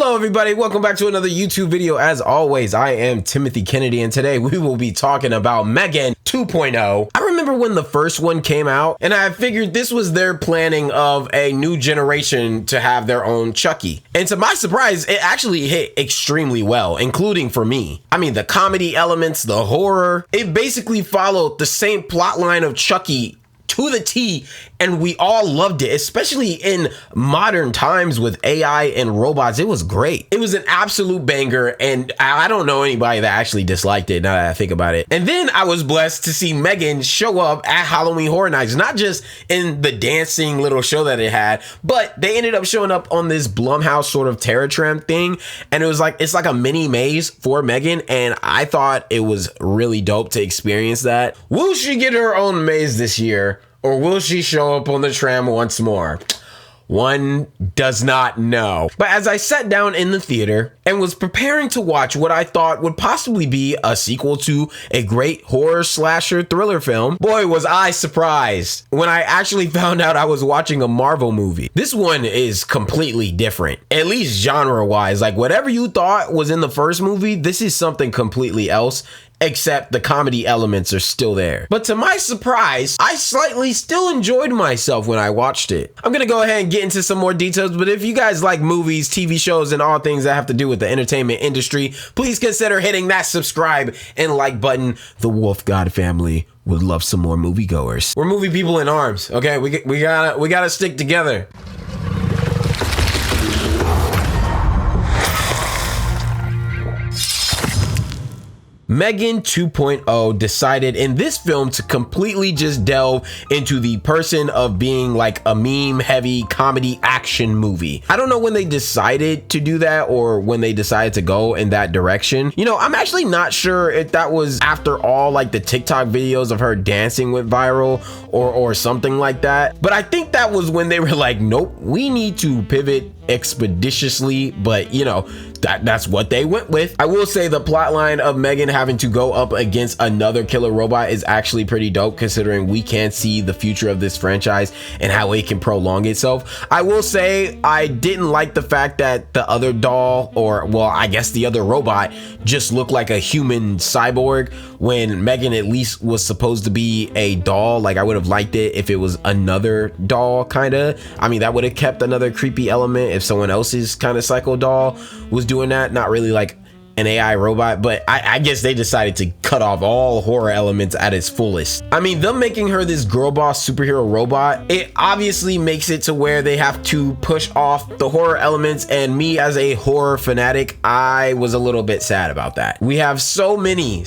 Hello everybody, welcome back to another YouTube video. As always, I am Timothy Kennedy and today we will be talking about Megan 2.0. I remember when the first one came out and I figured this was their planning of a new generation to have their own Chucky. And to my surprise, it actually hit extremely well, including for me. I mean, the comedy elements, the horror, it basically followed the same plot line of Chucky to the T, and we all loved it, especially in modern times with AI and robots. It was great. It was an absolute banger, and I don't know anybody that actually disliked it now that I think about it. And then I was blessed to see Megan show up at Halloween Horror Nights, not just in the dancing little show that it had, but they ended up showing up on this Blumhouse sort of Terror Tramp thing, and it's like a mini maze for Megan, and I thought it was really dope to experience that. Will she get her own maze this year? Or will she show up on the tram once more? One does not know. But as I sat down in the theater and was preparing to watch what I thought would possibly be a sequel to a great horror slasher thriller film, boy was I surprised when I actually found out I was watching a Marvel movie. This one is completely different, at least genre-wise. Like whatever you thought was in the first movie, this is something completely else. Except the comedy elements are still there. But to my surprise, I slightly still enjoyed myself when I watched it. I'm gonna go ahead and get into some more details, but if you guys like movies, TV shows, and all things that have to do with the entertainment industry, please consider hitting that subscribe and like button. The Wolf God family would love some more moviegoers. We're movie people in arms, okay? We gotta stick together. Megan 2.0 decided in this film to completely just delve into the person of being like a meme heavy comedy action movie. I don't know when they decided to do that or when they decided to go in that direction. You know, I'm actually not sure if that was after all like the TikTok videos of her dancing went viral or something like that. But I think that was when they were like, nope, we need to pivot expeditiously, but you know, that's what they went with. I will say the plotline of Megan having to go up against another killer robot is actually pretty dope, considering we can see the future of this franchise and how it can prolong itself. I will say I didn't like the fact that the other doll, or well, I guess the other robot, just looked like a human cyborg when Megan at least was supposed to be a doll. Like I would have liked it if it was another doll, kind of. I mean, that would have kept another creepy element if someone else's kind of psycho doll was doing that, not really like an AI robot. But I guess they decided to cut off all horror elements at its fullest. I mean, them making her this girl boss superhero robot, it obviously makes it to where they have to push off the horror elements, and me as a horror fanatic, I was a little bit sad about that. We have so many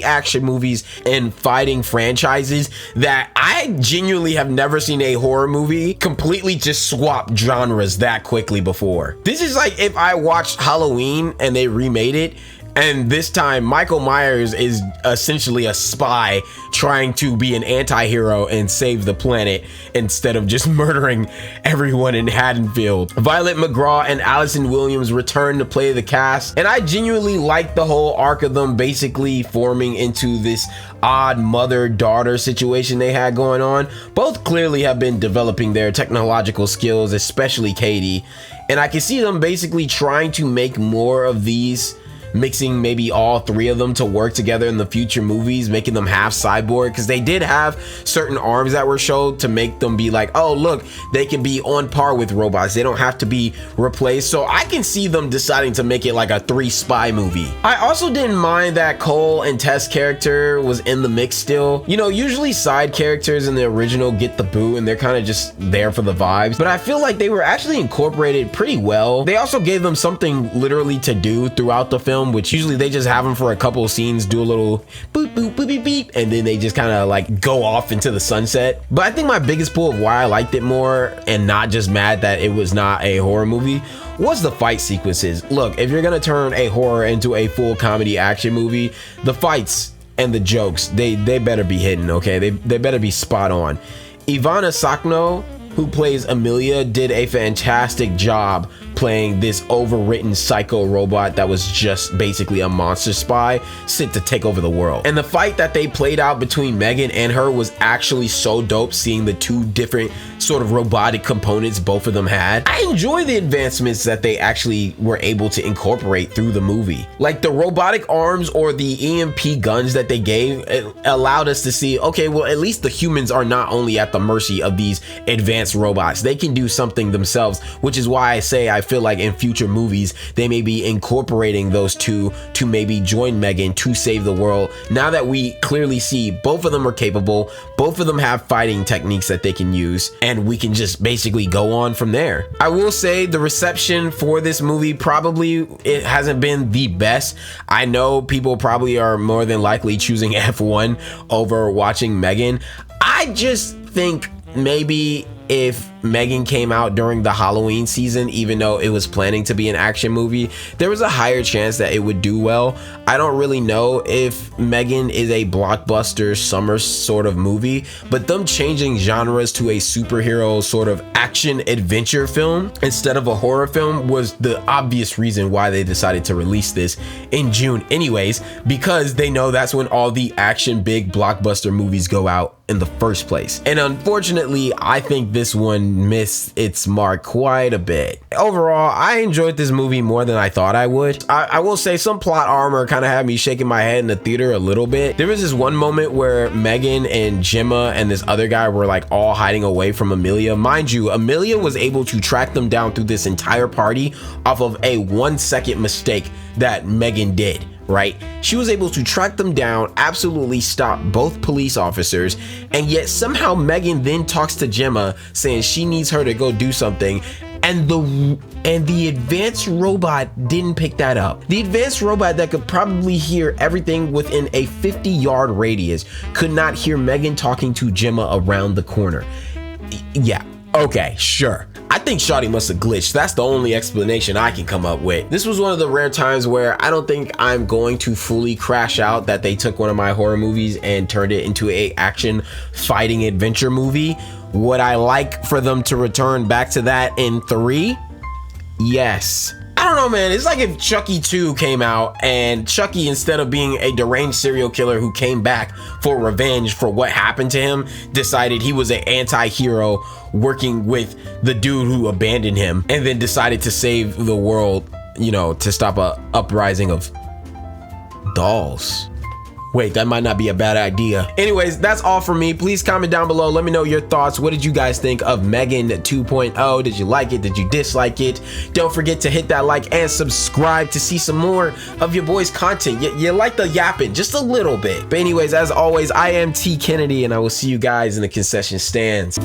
action movies and fighting franchises that I genuinely have never seen a horror movie completely just swap genres that quickly before. This is like if I watched Halloween and they remade it, and this time Michael Myers is essentially a spy trying to be an anti-hero and save the planet instead of just murdering everyone in Haddonfield. Violet McGraw and Allison Williams return to play the cast, and I genuinely like the whole arc of them basically forming into this odd mother-daughter situation they had going on. Both clearly have been developing their technological skills, especially Katie, and I can see them basically trying to make more of these, mixing maybe all three of them to work together in the future movies, making them half cyborg, because they did have certain arms that were showed to make them be like, oh look, they can be on par with robots, they don't have to be replaced. So I can see them deciding to make it like a 3 spy movie. I also didn't mind that Cole and Tess character was in the mix still. You know, usually side characters in the original get the boot and they're kind of just there for the vibes, but I feel like they were actually incorporated pretty well. They also gave them something literally to do throughout the film, which usually they just have them for a couple of scenes, do a little boop boop boop beep beep, and then they just kind of like go off into the sunset. But I think my biggest pull of why I liked it more and not just mad that it was not a horror movie was the fight sequences. Look, if you're gonna turn a horror into a full comedy action movie, the fights and the jokes, they better be hidden, okay? They better be spot on. Ivana Sakno, who plays Amelia, did a fantastic job playing this overwritten psycho robot that was just basically a monster spy sent to take over the world. And the fight that they played out between Megan and her was actually so dope, seeing the two different sort of robotic components both of them had. I enjoy the advancements that they actually were able to incorporate through the movie. Like the robotic arms or the EMP guns that they gave, it allowed us to see, okay, well, at least the humans are not only at the mercy of these advanced robots. They can do something themselves, which is why I say I feel like in future movies they may be incorporating those two to maybe join Megan to save the world. Now that we clearly see both of them are capable, both of them have fighting techniques that they can use, and we can just basically go on from there. I will say the reception for this movie, probably it hasn't been the best. I know people probably are more than likely choosing F1 over watching Megan. I just think maybe if Megan came out during the Halloween season, even though it was planning to be an action movie, there was a higher chance that it would do well. I don't really know if Megan is a blockbuster summer sort of movie, but them changing genres to a superhero sort of action adventure film instead of a horror film was the obvious reason why they decided to release this in June anyways, because they know that's when all the action big blockbuster movies go out in the first place. And unfortunately, I think this one missed its mark quite a bit. Overall, I enjoyed this movie more than I thought I would. I will say some plot armor kind of had me shaking my head in the theater a little bit. There was this one moment where Megan and Gemma and this other guy were like all hiding away from Amelia. Mind you, Amelia was able to track them down through this entire party off of a 1-second mistake that Megan did. Right? She was able to track them down, absolutely stop both police officers, and yet somehow Megan then talks to Gemma saying she needs her to go do something, and the advanced robot didn't pick that up. The advanced robot that could probably hear everything within a 50-yard radius could not hear Megan talking to Gemma around the corner. Yeah, okay, sure. I think Shawty must have glitched. That's the only explanation I can come up with. This was one of the rare times where I don't think I'm going to fully crash out that they took one of my horror movies and turned it into a action fighting adventure movie. Would I like for them to return back to that in 3? Yes. I don't know, man. It's like if Chucky 2 came out and Chucky, instead of being a deranged serial killer who came back for revenge for what happened to him, decided he was an anti-hero working with the dude who abandoned him, and then decided to save the world, you know, to stop a uprising of dolls. Wait, that might not be a bad idea. Anyways, that's all for me. Please comment down below. Let me know your thoughts. What did you guys think of Megan 2.0? Did you like it? Did you dislike it? Don't forget to hit that like and subscribe to see some more of your boys' content. You like the yapping just a little bit. But anyways, as always, I am T Kennedy, and I will see you guys in the concession stands.